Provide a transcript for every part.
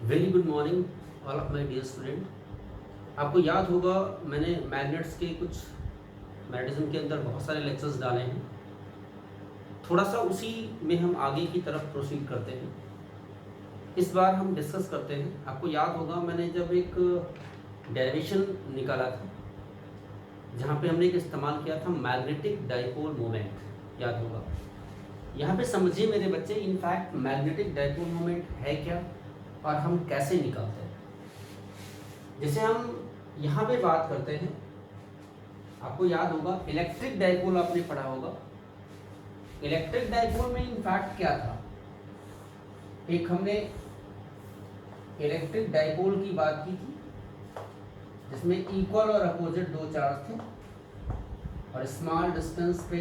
Very good morning all of my dear student. आपको याद होगा मैंने मैग्नेट्स के कुछ मैग्नेटिज्म के अंदर बहुत सारे लेक्चर्स डाले हैं। थोड़ा सा उसी में हम आगे की तरफ प्रोसीड करते हैं। इस बार हम डिस्कस करते हैं। आपको याद होगा मैंने जब एक डेरिवेशन निकाला था जहाँ पे हमने एक इस्तेमाल किया था मैग्नेटिक डाइपोल मोमेंट, याद होगा। यहाँ पे समझिए मेरे बच्चे, इनफैक्ट मैग्नेटिक डाइपोल मोमेंट है क्या और हम कैसे निकालते हैं। जैसे हम यहाँ पे बात करते हैं, आपको याद होगा इलेक्ट्रिक डाइपोल आपने पढ़ा होगा। इलेक्ट्रिक डाइपोल में इनफैक्ट क्या था, एक हमने इलेक्ट्रिक डाइपोल की बात की थी जिसमें इक्वल और अपोजिट दो चार्ज थे और स्मॉल डिस्टेंस पे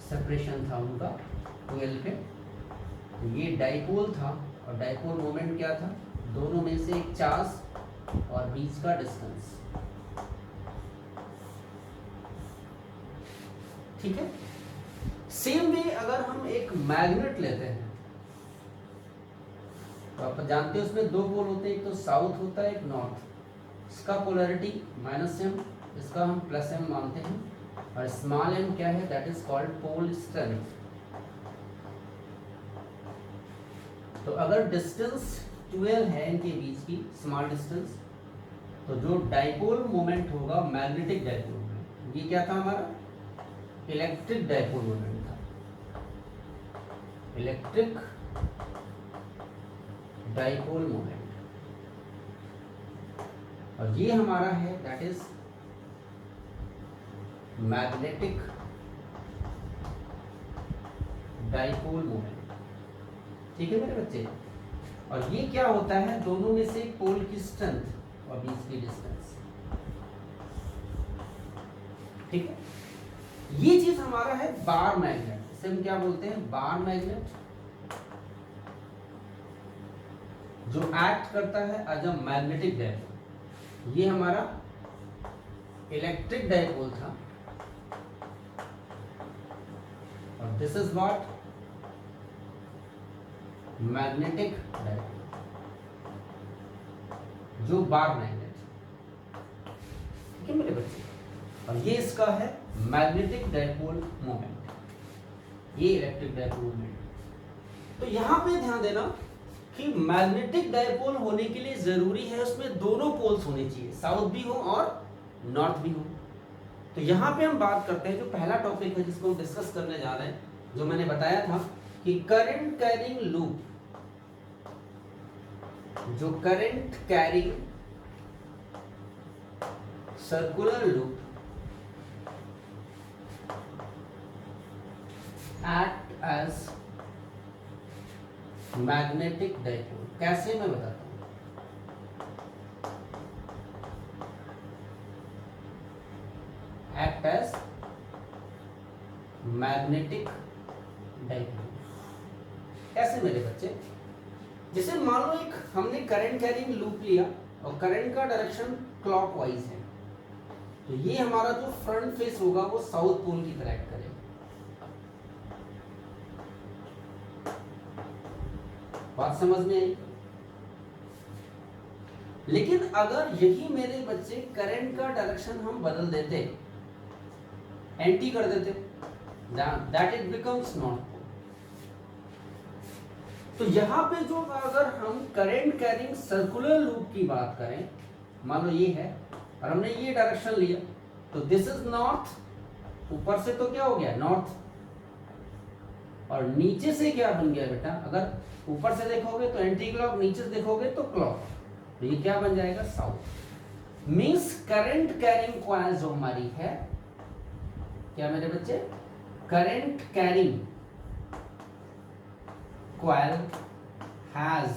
सेपरेशन था उनका 12 पे। तो ये डाइपोल था और डाइपोल मोमेंट क्या था, दोनों में से एक चार्ज और बीच का डिस्टेंस। ठीक है। सेम वे अगर हम एक मैग्नेट लेते हैं तो आप जानते हैं उसमें दो पोल होते हैं, एक तो साउथ होता है एक नॉर्थ। इसका पोलैरिटी -m, इसका हम +m मानते हैं और स्मॉल m क्या है, that is called pole strength. तो अगर डिस्टेंस 12 है इनके बीच की स्मॉल डिस्टेंस, तो जो डाइपोल मोमेंट होगा मैग्नेटिक डाइपोल मोमेंट, ये क्या था हमारा इलेक्ट्रिक डाइपोल मोमेंट था। इलेक्ट्रिक डाइपोल मोमेंट और ये हमारा है that is magnetic dipole moment. ठीक है मेरे बच्चे। और ये क्या होता है, दोनों में से पोल की स्ट्रेंथ और बीच की डिस्टेंस। ठीक है। ये चीज हमारा है बार मैग्नेट, इसे हम क्या बोलते हैं, बार मैग्नेट, जो एक्ट करता है एज अ मैग्नेटिक डाइपोल। ये हमारा इलेक्ट्रिक डाइपोल था और this is what magnetic dipole, जो बार मैग्नेट। ठीक है मेरे बच्चे। और ये इसका है मैग्नेटिक डाइपोल मोमेंट, ये इलेक्ट्रिक डाइपोल मोमेंट। तो यहां पे ध्यान देना कि मैग्नेटिक डाइपोल होने के लिए जरूरी है उसमें दोनों पोल्स होने चाहिए, साउथ भी हो और नॉर्थ भी हो। तो यहां पे हम बात करते हैं, जो पहला टॉपिक है जिसको हम डिस्कस करने जा रहे हैं, जो मैंने बताया था कि करंट कैरिंग लूप, जो current carrying circular loop act as magnetic dipole. कैसे, मैं बताता हूं। एक्ट एज मैग्नेटिक डाइपोल कैसे मेरे बच्चे, जैसे मान लो एक हमने करंट कैरिंग लूप लिया और करंट का डायरेक्शन क्लॉकवाइज है, तो ये हमारा जो फ्रंट फेस होगा वो साउथ पोल की तरह एक्ट करेगा। बात समझ में आई। लेकिन अगर यही मेरे बच्चे करंट का डायरेक्शन हम बदल देते, एंटी कर देते, that it becomes north pole. तो यहां पे जो अगर हम करंट कैरिंग सर्कुलर लूप की बात करें, मान लो ये है और हमने ये डायरेक्शन लिया, तो दिस इज नॉर्थ, ऊपर से तो क्या हो गया नॉर्थ, और नीचे से क्या बन गया बेटा, अगर ऊपर से देखोगे तो एंटी क्लॉक, नीचे से देखोगे तो क्लॉक, तो ये क्या बन जाएगा south. Means current carrying coil जो हमारी है, क्या मेरे बच्चे, current carrying coil has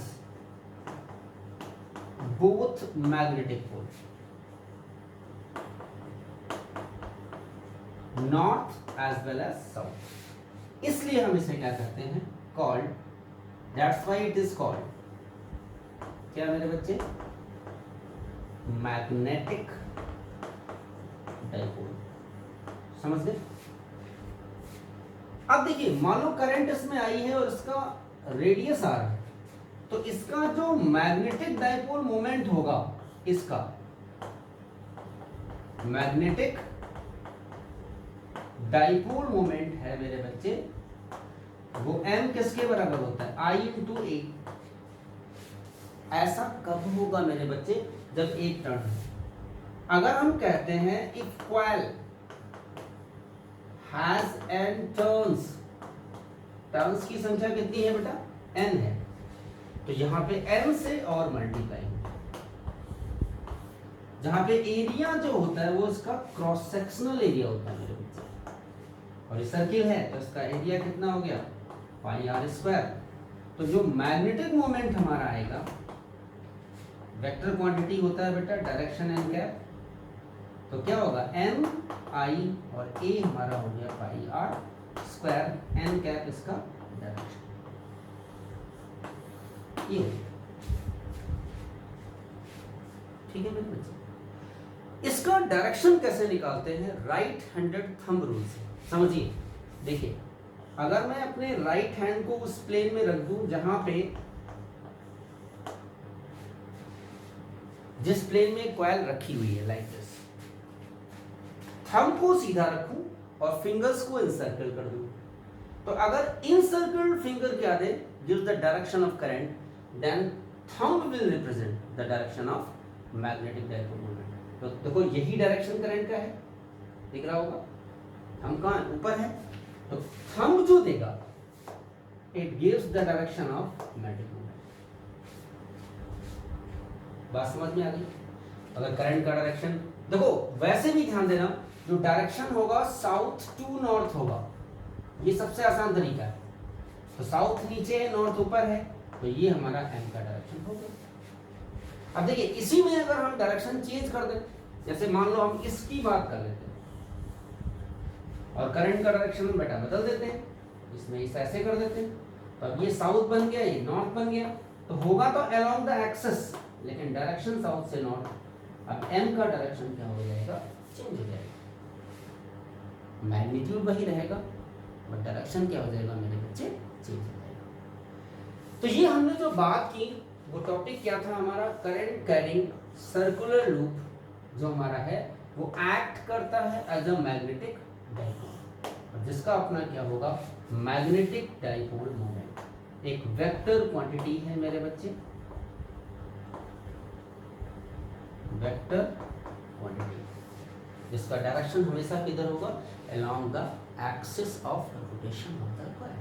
both magnetic pole, north as well as south. इसलिए हम इसे क्या कहते हैं, called, that's why it is called, क्या मेरे बच्चे, मैग्नेटिक डाइपोल। समझ गए। अब देखिए मान लो करंट इसमें आई है और इसका रेडियस आर है, तो इसका जो मैग्नेटिक डाइपोल मोमेंट होगा, इसका मैग्नेटिक डाइपोल मोमेंट है मेरे बच्चे, वो m किसके बराबर होता है, I इंटू ए। ऐसा कब होगा मेरे बच्चे, जब एक टर्न है। अगर हम कहते हैं if coil has n turns, turns की संख्या कितनी है बेटा, n है, तो यहां पे n से और मल्टीप्लाई, जहां पे एरिया जो होता है वो इसका क्रॉस सेक्शनल एरिया होता है मेरे बच्चे, और ये सर्किल है तो इसका एरिया कितना हो गया, पाई आर स्क्वायर। तो जो मैग्नेटिक मोमेंट हमारा आएगा, वेक्टर क्वांटिटी होता है बेटा डायरेक्शन एन कैप, तो क्या होगा एम आई और ए हमारा हो गया पाई आर स्क्वायर, एन कैप इसका डायरेक्शन, ये ठीक है मेरे बच्चे। इसका डायरेक्शन कैसे निकालते हैं, राइट हैंडेड थंब रूल से। समझिए, देखिए अगर मैं अपने राइट हैंड को उस प्लेन में रख दूं जहां पे, जिस प्लेन में कॉइल रखी हुई है लाइक दिस, थंब को सीधा रखूं और फिंगर्स को इंसर्कल कर दूं, तो अगर इंसर्कल्ड फिंगर क्या दे, gives the direction of current, then thumb will represent the direction of magnetic dipole moment. तो देखो यही डायरेक्शन करंट का है, दिख रहा होगा, हम कहां है, ऊपर है, तो थंब जो देगा it gives the direction of magnetic moment. बात समझ में आ गई। अगर करंट का डायरेक्शन देखो, वैसे भी ध्यान देना, जो डायरेक्शन होगा साउथ टू नॉर्थ होगा, ये सबसे आसान तरीका है। तो साउथ नीचे है, नॉर्थ ऊपर है, तो ये हमारा एम का डायरेक्शन हो गया। अब देखिए इसी में अगर हम डायरेक्शन चेंज कर दें, जैसे मान लो हम इसकी बात कर लेते हैं और करंट का डायरेक्शन हम बेटा बदल देते हैं, इसमें इस ऐसे कर देते हैं, तो अब ये साउथ बन गया, ये नॉर्थ बन गया, तो होगा तो अलोंग द एक्सिस, लेकिन डायरेक्शन साउथ से नॉर्थ। अब एम का डायरेक्शन क्या हो जाएगा, चेंज हो जाएगा, मैग्नीट्यूड वही रहेगा बट डायरेक्शन क्या हो जाएगा मेरे बच्चे, चेंज हो जाएगा। तो ये हमने जो बात की वो टॉपिक क्या था हमारा, करंट कैरिंग सर्कुलर लूप जो हमारा है वो एक्ट करता है एज अ मैग्नेटिक डाइपोल, जिसका अपना क्या होगा, मैग्नेटिक डाइपोल मोमेंट एक वेक्टर क्वांटिटी है मेरे बच्चे, वेक्टर क्वांटिटी, जिसका डायरेक्शन हमेशा किधर होगा, along the axis of rotation of the coil.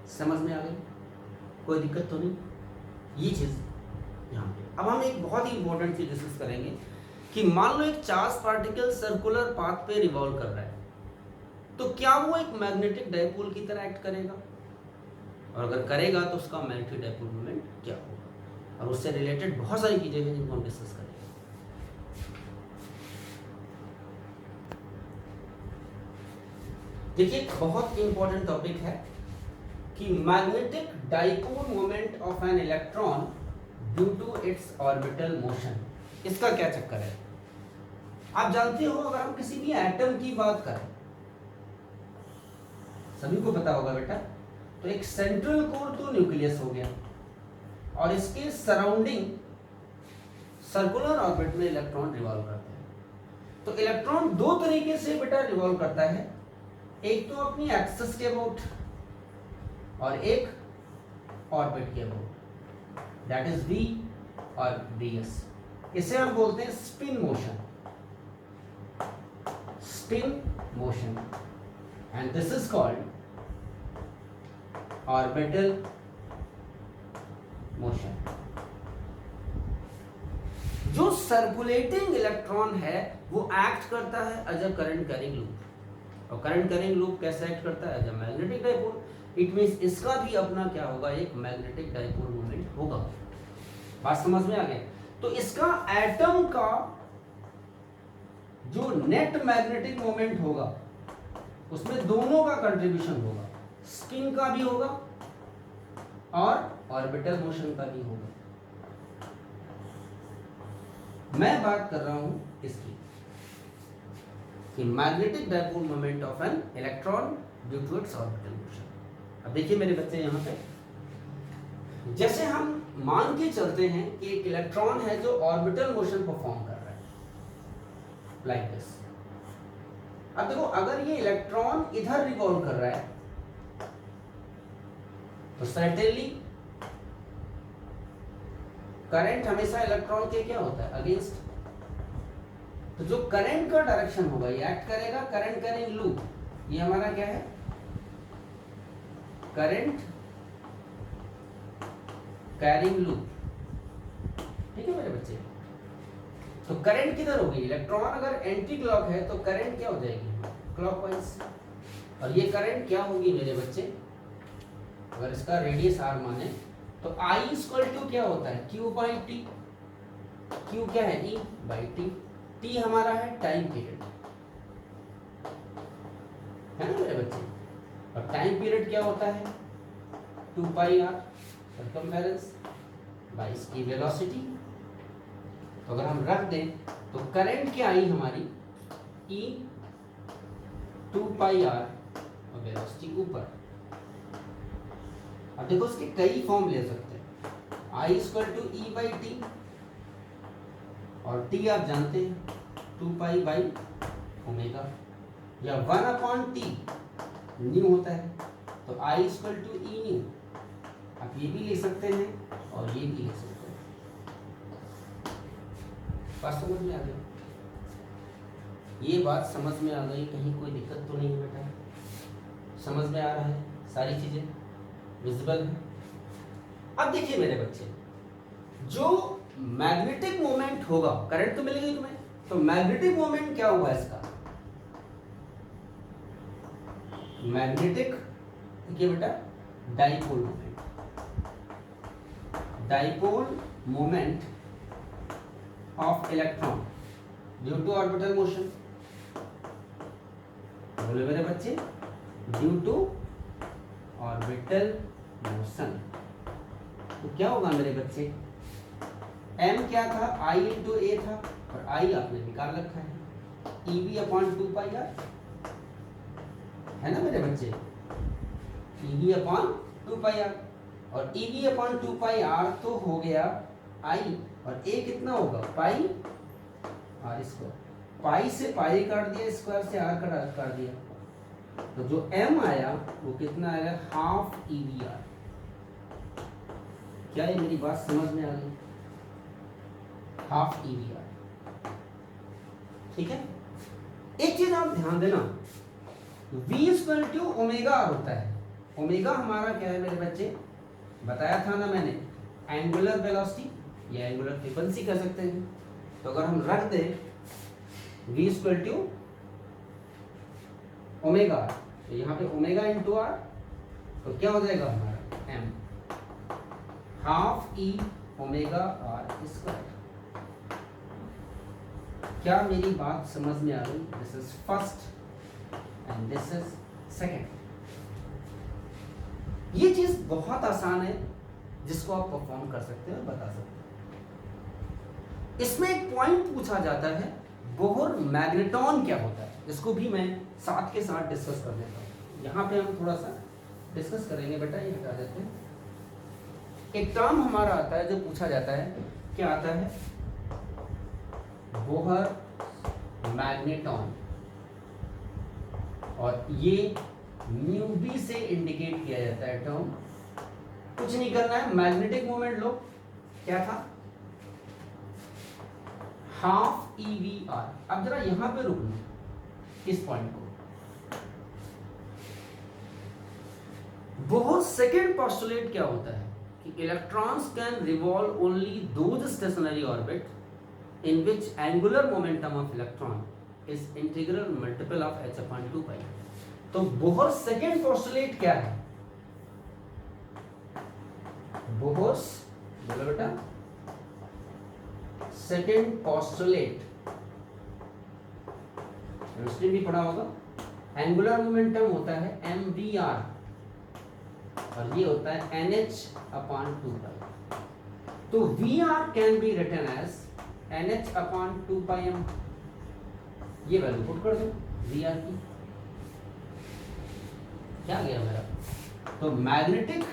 समझ में आ गई, कोई दिक्कत तो नहीं, ये चीज यहाँ पे। अब हम एक बहुत ही इंपॉर्टेंट चीज डिस्कस करेंगे कि मान लो एक चार्ज पार्टिकल सर्कुलर पाथ पे रिवॉल्व कर रहा है, तो क्या वो एक मैग्नेटिक डाइपोल की तरह एक्ट करेगा, और अगर करेगा तो उसका मैग्नेटिक डाइपोल मोमेंट क्या होगा, और उससे रिलेटेड बहुत सारी चीजें हैं जिनको हम डिस्कस करेंगे। देखिए बहुत इंपॉर्टेंट टॉपिक है कि magnetic dipole moment of an electron due to its orbital motion, इसका क्या चक्कर है। आप जानते हो अगर हम किसी भी एटम की बात करें, सभी को पता होगा बेटा, तो एक सेंट्रल कोर तो न्यूक्लियस हो गया, और इसके सराउंडिंग सर्कुलर ऑर्बिट में इलेक्ट्रॉन रिवॉल्व करते हैं। तो इलेक्ट्रॉन दो तरीके से बेटा रिवॉल्व करता है, एक तो अपनी एक्सिस के अबाउट और एक ऑर्बिट के अबाउट, दैट इज v और ds। इसे हम बोलते हैं spin motion, spin motion, and this is called orbital motion. जो सर्कुलेटिंग इलेक्ट्रॉन है वो एक्ट करता है as a current carrying loop, और करंट कैरिंग लूप कैसे एक्ट करता है, as a magnetic dipole. It means इसका भी अपना क्या होगा, एक मैग्नेटिक डाइपोल मोमेंट होगा। बात समझ में आ गया। तो इसका एटम का जो नेट मैग्नेटिक मोमेंट होगा उसमें दोनों का कंट्रीब्यूशन होगा, स्पिन का भी होगा और ऑर्बिटल मोशन का भी होगा। मैं बात कर रहा हूं इसकी कि magnetic dipole moment of an electron due to its orbital motion. अब देखिए मेरे बच्चे, यहां पे जैसे हम मान के चलते हैं कि एक इलेक्ट्रॉन है जो ऑर्बिटल मोशन परफॉर्म कर रहा है लाइक दिस। अब देखो अगर ये इलेक्ट्रॉन इधर रिवॉल्व कर रहा है तो सर्टेनली करंट हमेशा इलेक्ट्रॉन के क्या होता है, अगेंस्ट। तो जो करंट का डायरेक्शन होगा ये एक्ट करेगा करंट कैरिंग लूप। ये हमारा क्या है, करंट कैरिंग लूप। ठीक है मेरे बच्चे। तो करंट किधर होगी, इलेक्ट्रॉन अगर एंटी क्लॉक है तो करंट क्या हो जाएगी, क्लॉकवाइज। और ये करंट क्या होगी मेरे बच्चे, अगर इसका रेडियस आर माने तो आई इक्वल टू क्या होता है, क्यू बाई टी। क्यू क्या है, ई बाई टी। टी हमारा है टाइम पीरियड, है ना मेरे बच्चे। और टाइम पीरियड क्या होता है, 2 पाई आर सर्कमफेरेंस बाई इसकी वेलोसिटी। तो अगर हम रख दें तो करंट क्या आई हमारी, ई 2 पाई आर और वेलोसिटी ऊपर। अब देखो इसके कई फॉर्म ले सकते हैं, I equal to E by T, और टी आप जानते हैं 2 पाई बाई ओमेगा, या 1 अपॉन टी न्यू होता है, तो आई इक्वल टू ई न्यू। आप ये भी ले सकते हैं और ये भी ले सकते हैं। बात समझ में आ गई, ये बात समझ में आ गई, कहीं कोई दिक्कत तो नहीं है बेटा, समझ में आ रहा है, सारी चीजें विजिबल है। अब देखिए मेरे बच्चे, जो मैग्नेटिक मोमेंट होगा, करंट तो मिल गई तुम्हें, तो मैग्नेटिक मोमेंट क्या होगा इसका, मैग्नेटिक देखिए बेटा, dipole moment, dipole moment of electron due to orbital motion. बोले मेरे बच्चे, ड्यू टू ऑर्बिटल मोशन। तो क्या होगा मेरे बच्चे, m क्या था, i इंटू ए था, और i आपने निकाल रखा है, EV अपॉन 2 पाई आर, है ना मेरे बच्चे, EV अपॉन 2 पाई आर। और EV अपॉन 2 पाई आर तो हो गया i, और a कितना होगा, पाई आर स्क्वायर। पाई से पाई काट दिया, स्क्वायर से आर काट दिया, तो जो m आया वो कितना आएगा, हाफ EVR। क्या ये मेरी बात समझ में आ गई, हाफ EVR। ठीक है, एक चीज आप ध्यान देना, V equal to omega r होता है। ओमेगा हमारा क्या है मेरे बच्चे, बताया था ना मैंने, एंगुलर वेलोसिटी या एंगुलर फ्रीक्वेंसी कह सकते हैं। तो अगर हम रख दें V इक्वल टू ओमेगा, तो यहाँ पे ओमेगा इंटू आर, तो क्या हो जाएगा हमारा m, half e omega r square. क्या मेरी बात समझ में आ गई, this is first and this is second. ये चीज बहुत आसान है जिसको आप परफॉर्म कर सकते हो, बता सकते हो। इसमें एक पॉइंट पूछा जाता है, बोहर मैग्नेटॉन क्या होता है, इसको भी मैं साथ के साथ डिस्कस कर देता हूँ। यहाँ पे हम थोड़ा सा डिस्कस करेंगे बेटा, ये हटा देते हैं। एक टर्म हमारा आता है जो पूछा जाता है, क्या आता है, बोहर मैग्नेटॉन, और ये म्यू बी से इंडिकेट किया जाता है टर्म। कुछ नहीं करना है, मैग्नेटिक मोमेंट लो, क्या था, हाफ EVR। अब जरा यहां पे रुकना, इस पॉइंट को। बहुत सेकेंड पोस्टुलेट क्या होता है कि electrons can revolve only those stationery orbit in which angular momentum of electron is integral multiple of h upon 2 pi. तो बोहर सेकेंड पोस्टुलेट क्या है, बोहर्स बोलो बेटा, सेकेंड पोस्टुलेट केमिस्ट्री भी पढ़ा होगा, एंगुलर मोमेंटम होता है mvr, और ये होता है nh अपॉन 2 पाई। तो vr can be written as nh upon 2 pi m। ये वैल्यू पुट कर दो vr की, क्या गया मेरा, तो मैग्नेटिक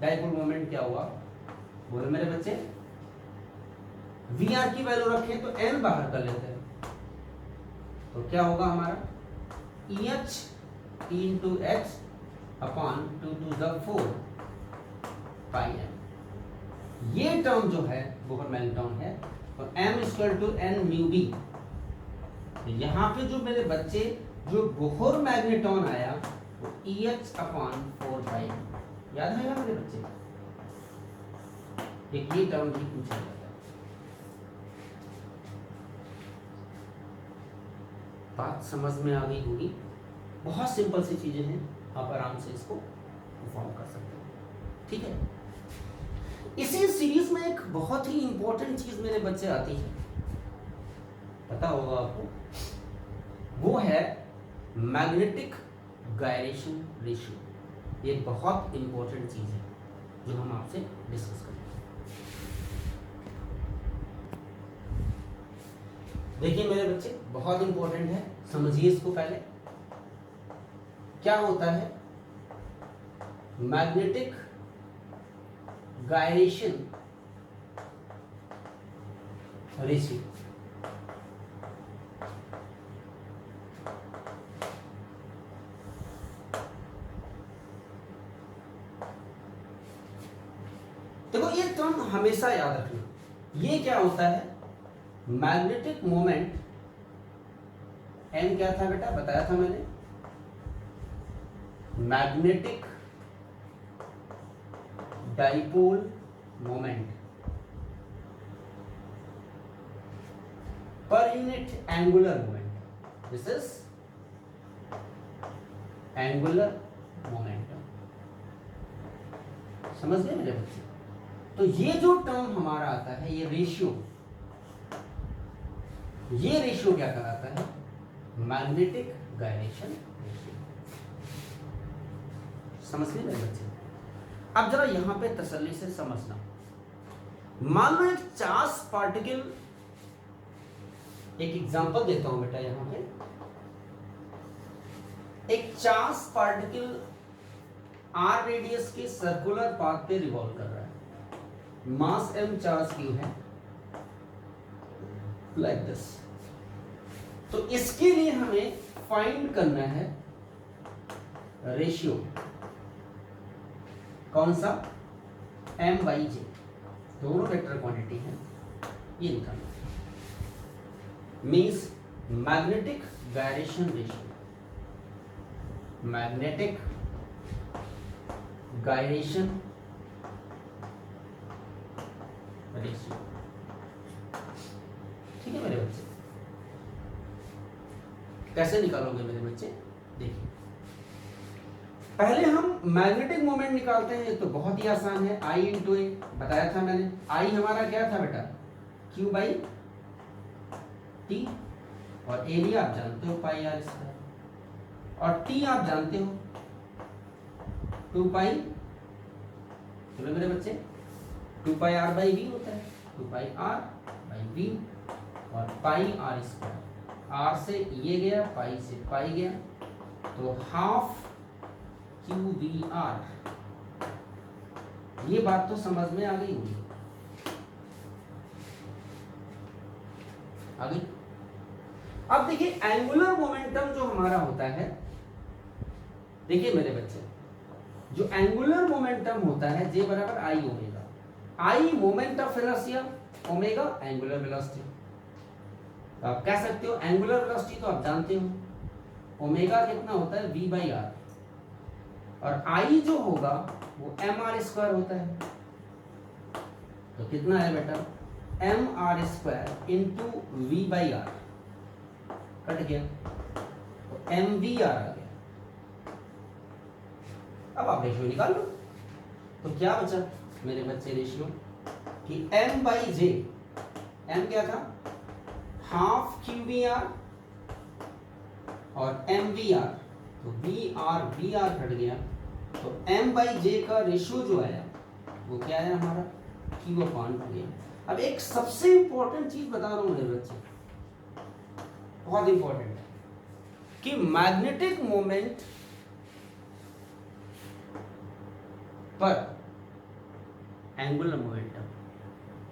डाइपोल मोमेंट क्या हुआ, बोलो मेरे बच्चे। वी आर की वैल्यू रखें तो एन बाहर कर लेते हैं, तो क्या होगा हमारा e h t into h upon 2 to the 4 pi m. ये टर्म जो है बोहर मैग्नेटॉन है, और m equal to n mu B. यहाँ पे जो मेरे बच्चे जो बोहर मैग्नेटॉन आया वो E H upon 4 pi M, याद है मेरे बच्चे। एक ये टर्म भी पूछा जाता है। बात समझ में आ गई होगी, बहुत सिंपल सी चीजें हैं, आप आराम से इसको परफॉर्म कर सकते हैं, ठीक है। इसी सीरीज में एक बहुत ही इंपॉर्टेंट चीज मेरे बच्चे आती है, पता होगा आपको, वो है मैग्नेटिक गायरेशन रेशियो। ये बहुत इंपॉर्टेंट चीज है जो हम आपसे डिस्कस करेंगे। देखिए मेरे बच्चे, बहुत इंपॉर्टेंट है, समझिए इसको पहले। क्या होता है मैग्नेटिक गायरेशन रेशियो? देखो ये टर्म हमेशा याद रखना। ये क्या होता है, मैग्नेटिक मोमेंट, एम क्या था बेटा, बताया था मैंने, magnetic dipole moment per unit angular moment, this is angular momentum. समझ गए मेरे बच्चे? तो ये जो टर्म हमारा आता है, ये रेशियो, ये रेशियो क्या कहलाता है, मैग्नेटिक गायरेशन रेशियो। समझ गए मेरे बच्चे? अब जरा यहां पे तसल्ली से समझना। मान लो एक चार्ज पार्टिकल, एक एग्जांपल देता हूं बेटा, यहां पे एक चार्ज पार्टिकल आर रेडियस के सर्कुलर पाथ पे रिवॉल्व कर रहा है, मास m चार्ज क्यू है, लाइक दिस। तो इसके लिए हमें फाइंड करना है रेशियो, कौन सा, m बाई जे, दोनों वेक्टर क्वांटिटी है, ये निकालना means magnetic gyration ratio, magnetic gyration ratio, ठीक है मेरे बच्चे। कैसे निकालोगे मेरे बच्चे, देखिए पहले हम मैग्नेटिक मोमेंट निकालते हैं, तो बहुत ही आसान है, I इंटू ए, बताया था मैंने। I हमारा क्या था बेटा, Q बाई टी, और एरिया आप जानते हो पाई आर स्क्वायर, और T आप जानते हो 2 पाई, चलो मेरे बच्चे 2 पाई आर बाई वी होता है, 2 पाई आर बाई वी, और पाई आर स्क्वायर, आर से ये गया, पाई से पाई गया, तो हाफ क्यू बी आर। ये बात तो समझ में आ गई होगी, आ गई। अब देखिए एंगुलर मोमेंटम जो हमारा होता है, देखिए मेरे बच्चे, जो एंगुलर मोमेंटम होता है जे बराबर I omega, I moment of inertia, omega angular velocity. तो आप कह सकते हो एंगुलर वेलोसिटी तो आप जानते हो, ओमेगा कितना होता है, वी बाई आर, और आई जो होगा वो एम आर स्क्वायर होता है। तो कितना है बेटा, m r square into v by r, cut गया, तो एम वी आर आ गया। अब आप रेशियो निकाल लो, तो क्या बचा मेरे बच्चे रेशियो, कि एम बाई जे, एम क्या था, हाफ क्यू वी आर, और एम वी आर, तो वी आर कट गया, तो m बाई जे का रेशियो जो आया वो क्या है हमारा, Q अपॉन 2a। अब एक सबसे इंपॉर्टेंट चीज बता रहा हूं मेरे बच्चे, बहुत इंपॉर्टेंट है, कि मैग्नेटिक मोमेंट पर एंगुलर मोमेंटम,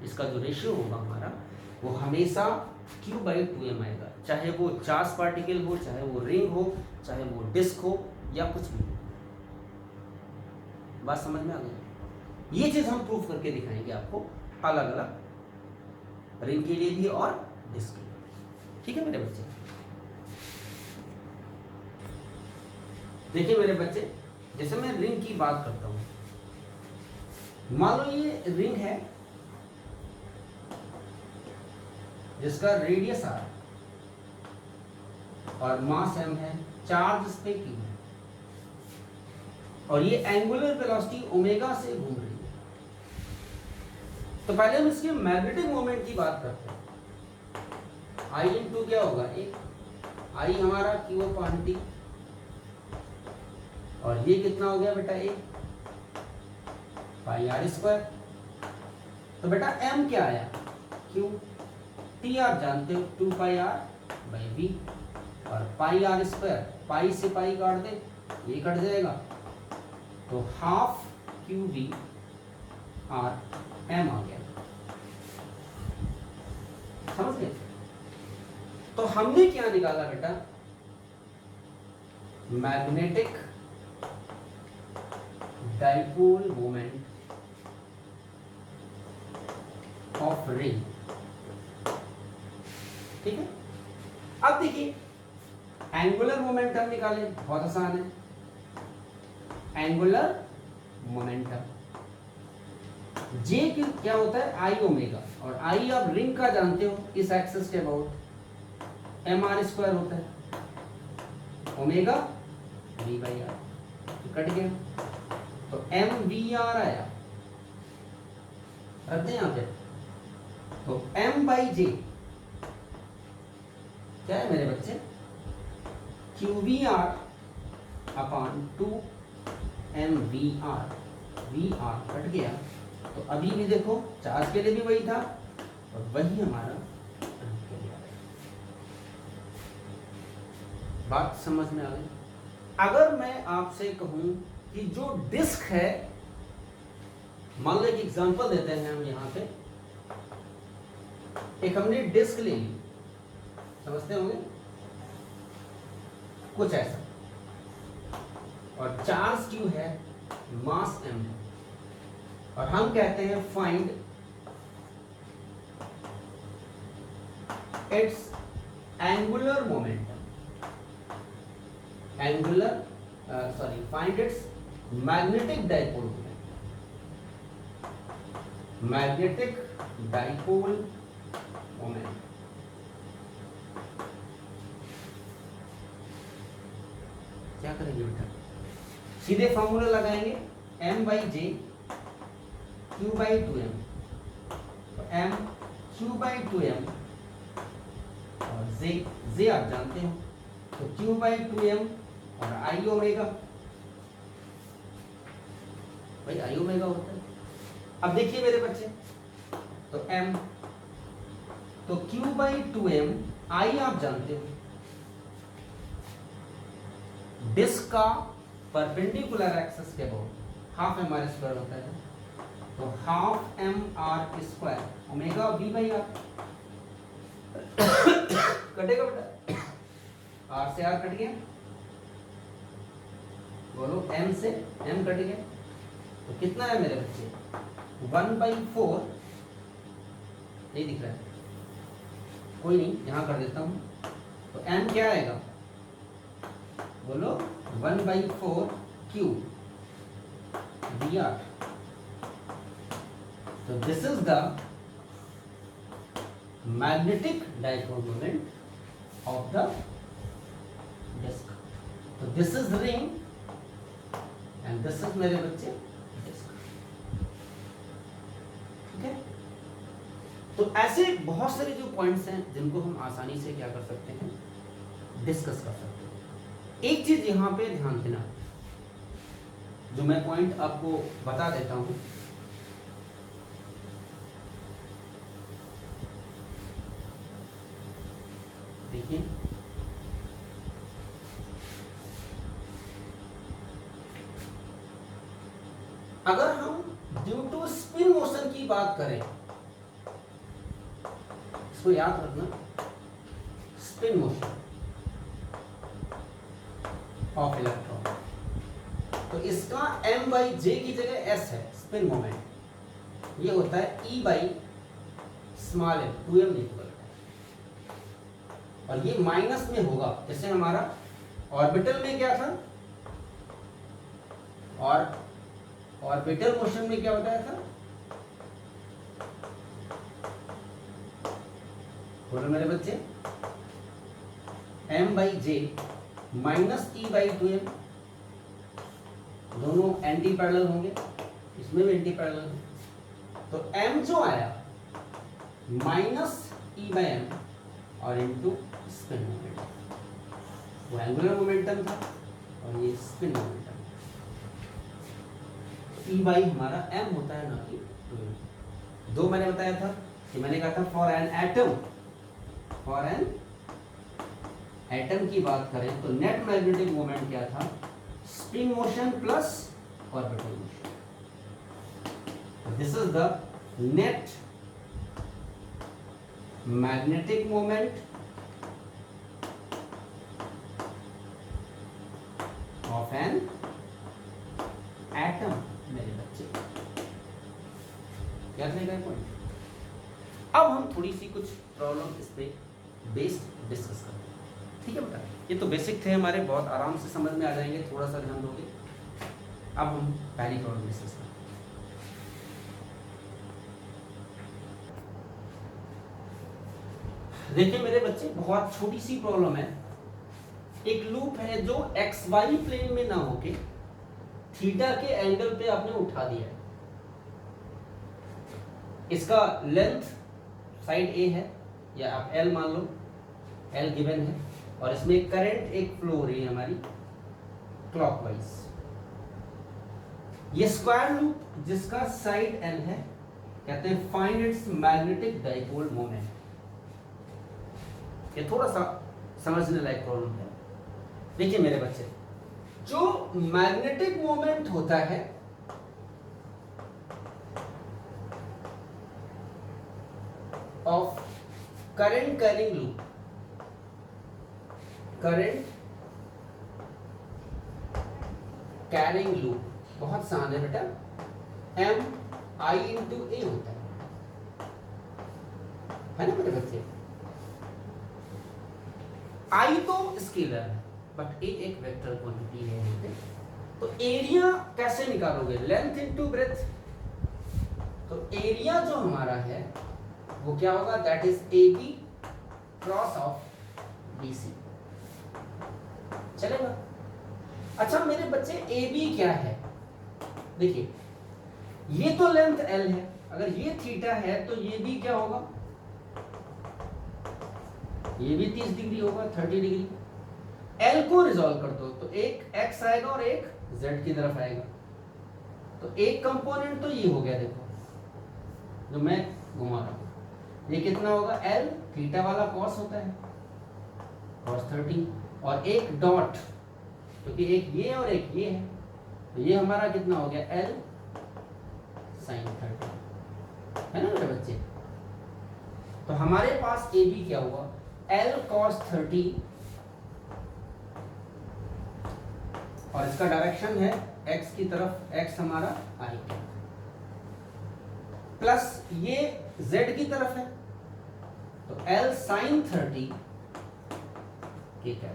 इसका जो रेशियो होगा हमारा वो हमेशा Q/2m आएगा, चाहे वो चार्ज पार्टिकल हो, चाहे वो रिंग हो, चाहे वो डिस्क हो या कुछ भी हो। बात समझ में आ गई? ये चीज हम प्रूफ करके दिखाएंगे आपको, अलग अलग रिंग के लिए भी और डिस्क के लिए। ठीक है मेरे बच्चे? देखिए मेरे बच्चे, जैसे मैं रिंग की बात करता हूं, मान लो ये रिंग है जिसका रेडियस r और मास m है, चार्ज इस पे q है और ये एंगुलर वेलोसिटी ओमेगा से घूम रही है। तो पहले हम इसके मैग्नेटिक मोमेंट की बात करते हैं। I इंटू क्या होगा, एक I हमारा Q/T और ये कितना हो गया बेटा, एक πr²। तो बेटा m क्या आया, Q, T आप जानते हो 2πr/v और πr², पाई से पाई काट दे, ये कट जाएगा, तो हाफ QV R m आ गया। समझ गए? तो हमने क्या निकाला बेटा, magnetic dipole moment of ring. ठीक है? अब देखिए एंगुलर मोमेंटम निकाले, बहुत आसान है। एंगुलर मोमेंटम J क्या होता है, I ओमेगा, और I आप रिंग का जानते हो, इस एक्सिस के अबाउट mr² होता है, ओमेगा v/r, कट गया, तो mvr आया, रख दें यहाँ पे, तो m/j क्या है मेरे बच्चे, qvr/2mvr, vr कट गया। तो अभी भी देखो चार्ज के लिए भी वही था और वही हमारा रिंग के लिए आ गया। बात समझ में आ गई? अगर मैं आपसे कहूं कि जो डिस्क है, मान लो एक एग्जांपल देते हैं हम यहाँ पे, एक हमने डिस्क ले ली, समझते होंगे कुछ ऐसा, और चार्ज Q है, मास m है, और हम कहते हैं find its angular momentum, find its magnetic dipole moment, magnetic dipole moment. क्या करेंगे बेटा, सीधे फॉर्मूला लगाएंगे, m/j Q/2m, तो m Q/2m और z आप जानते हो, तो Q/2m और I ओमेगा, भाई I ओमेगा होता है। अब देखिए मेरे बच्चे, तो m, तो Q/2m, I आप जानते हो, डिस्क का परपेंडिकुलर एक्सिस के अबाउट हाफ mr² होता है, तो हाफ mr², ओमेगा v/r कटेगा बेटा, r से r कट गया, बोलो m से m कट गया, तो कितना है मेरे बच्चे, 1/4, नहीं दिख रहा है, कोई नहीं, यहां कर देता हूं, तो m क्या आएगा, बोलो 1/4 Q VR। तो this is the magnetic dipole moment of the disc. तो this is ring and this is मेरे बच्चे डिस्क। ठीक है? तो ऐसे बहुत सारे जो पॉइंट्स हैं जिनको हम आसानी से क्या कर सकते हैं, डिस्कस कर सकते हैं। एक चीज यहां पे ध्यान देना, जो मैं पॉइंट आपको बता देता हूं, देखिए अगर हम due to to spin motion की बात करें, इसको याद रखना, स्पिन मोशन ऑफ इलेक्ट्रॉन, तो इसका m बाई जे की जगह s है, स्पिन मोमेंट, ये होता है e by small m, 2m equal, और ये माइनस में होगा, जैसे हमारा ऑर्बिटल में क्या था, और ऑर्बिटल मोशन में क्या बताया था, बोलो मेरे बच्चे, m by J minus e by 2m, दोनों एंटी पैरेलल होंगे, इसमें भी एंटी पैरेलल है, तो m जो आया माइनस e बाई एम और इनटू स्पिन मोमेंटम, वो एंगुलर मोमेंटम था और ये स्पिन मोमेंटम, e बाई हमारा m होता है ना कि 2m। दो मैंने बताया था कि मैंने कहा था फॉर एन एटम की बात करें तो नेट मैग्नेटिक मोमेंट क्या था, spin motion plus orbital motion, this is the net magnetic moment of an atom. मेरे बच्चे याद रहेगा पॉइंट। अब हम थोड़ी सी कुछ प्रॉब्लम इस पे बेस्ड डिस्कस करते हैं, ठीक है बेटा। ये तो बेसिक थे हमारे, बहुत आराम से समझ में आ जाएंगे, थोड़ा सा ध्यान दोगे। अब हम पहली प्रॉब्लम डिस्कस करते हैं। देखिए मेरे बच्चे, बहुत छोटी सी प्रॉब्लम है। एक लूप है जो एक्स वाई प्लेन में ना होके थीटा के एंगल पे आपने उठा दिया है। इसका लेंथ साइड ए है, या आप एल मान लो, एल गिवन है, और इसमें करंट एक फ्लो हो रही है हमारी क्लॉकवाइज। ये स्क्वायर लूप जिसका साइड एल है, कहते हैं find its magnetic dipole moment. ये थोड़ा सा समझने लायक प्रॉब्लम है। देखिए मेरे बच्चे, जो मैग्नेटिक मोमेंट होता है of current carrying loop, current carrying loop बहुत आसान है बेटा, एम आई इंटू ए होता है ना मेरे बच्चे। आई तो स्केलर है, बट ए एक वेक्टर क्वांटिटी है यहाँ पे। तो एरिया कैसे निकालोगे, लेंथ इंटू ब्रेथ। तो एरिया जो हमारा है वो क्या होगा, that is A B cross of B C, चलेगा। अच्छा मेरे बच्चे, ए बी क्या है, देखिए ये तो लेंथ एल है, अगर ये थीटा है तो ये भी क्या होगा, ये भी 30 डिग्री होगा, 30 डिग्री। एल को रिजॉल्व कर दो तो एक एक्स आएगा और एक जेड की तरफ आएगा, तो एक कंपोनेंट तो ये हो गया, देखो जो मैं घुमा रहा हूं, ये कितना होगा, एल थीटा वाला कॉस होता है, कॉस 30, और एक डॉट, क्योंकि एक ये और एक ये है, तो ये हमारा कितना हो गया, एल साइन 30, है ना मेरे बच्चे। तो हमारे पास ए बी क्या हुआ, एल कॉस 30, और इसका डायरेक्शन है एक्स की तरफ, एक्स हमारा आई प्लस ये जेड की तरफ है, तो एल साइन 30 के क्या,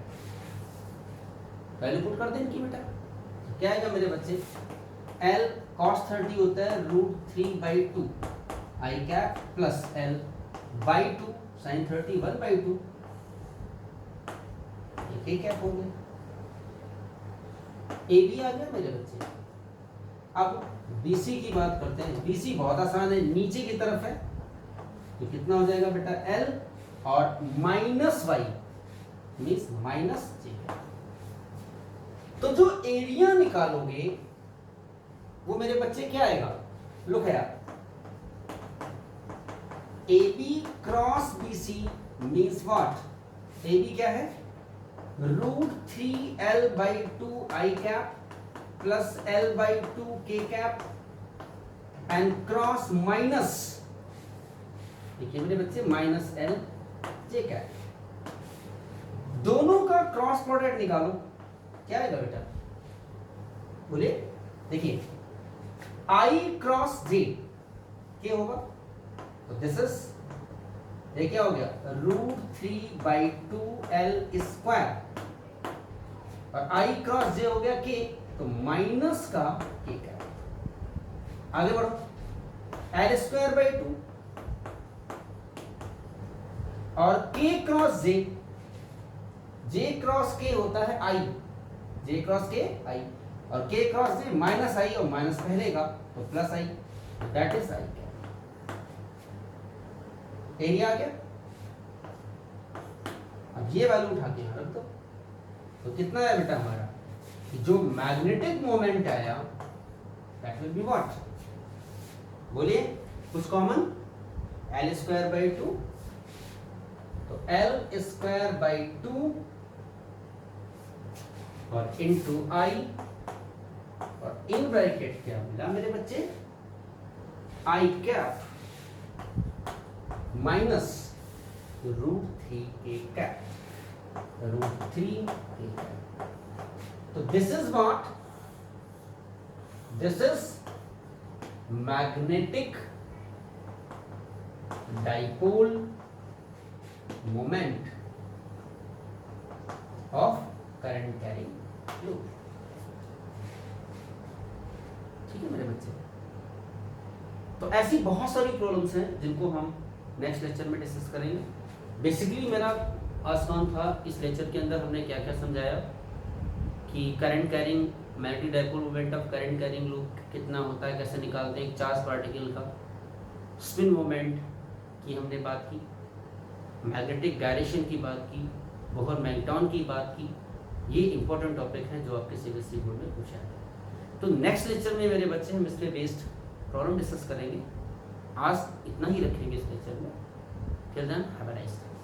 पहले पुट कर दें इनकी बेटा, क्या आएगा मेरे बच्चे, एल कॉस 30 होता है √3/2 I cap plus L by 2 sine 30 1/2, ये कैप हो गया, ए बी आ गया मेरे बच्चे। अब BC की बात करते हैं। BC बहुत आसान है, नीचे की तरफ है, तो कितना हो जाएगा बेटा, L और माइनस वाई मीन्स माइनस जे। तो जो एरिया निकालोगे वो मेरे बच्चे क्या आएगा, लुक है, AB cross BC means what, AB क्या है, √3L/2 आई कैप प्लस L/2 के कैप एंड क्रॉस माइनस, देखिए मेरे बच्चे, माइनस एल जे कैप। दोनों का क्रॉस प्रोडक्ट निकालो, क्या आएगा बेटा, बोलिए। देखिए आई क्रॉस जे क्या होगा, तो दिस इज, ये क्या हो गया, √3/2 L², और आई क्रॉस जे हो गया के, तो माइनस का के कैप। आगे बढ़ो, L²/2 और के क्रॉस जे, जे क्रॉस के होता है आई, जे क्रॉस के आई, और के क्रॉस जे माइनस आई, और माइनस पहले का तो plus I, that is I cap. Area आ गया। अब ये वैल्यू उठा के यहां रख दो, तो कितना है बेटा हमारा, जो मैग्नेटिक मोमेंट आया दैट विल बी व्हाट, बोलिए कुछ कॉमन, L²/2, तो L²/2 और इनटू आई, और इन ब्रैकेट क्या मिला मेरे बच्चे, आई कैप माइनस √3 कैप, √3 कैप। तो this is what, this is magnetic dipole moment of current carrying fluid. ठीक है मेरे बच्चे, तो ऐसी बहुत सारी प्रॉब्लम्स हैं जिनको हम नेक्स्ट लेक्चर में डिस्कस करेंगे। बेसिकली मेरा आज काम था, इस लेक्चर के अंदर हमने क्या क्या समझाया कि current carrying, magnetic dipole moment of current carrying loop कितना होता है, कैसे निकालते हैं एक चार्ज पार्टिकल का, स्पिन मोमेंट की हमने बात की, मैग्नेटिक गायरेशन की बात की, बोहर मैग्नेट्रॉन की बात की। ये इंपॉर्टेंट टॉपिक हैं जो आपके सीबीएसई बोर्ड में पूछा है। तो नेक्स्ट लेक्चर में मेरे बच्चे हम इस पे बेस्ड प्रॉब्लम डिस्कस करेंगे। आज इतना ही रखेंगे इस लेक्चर में। Till then have a nice day.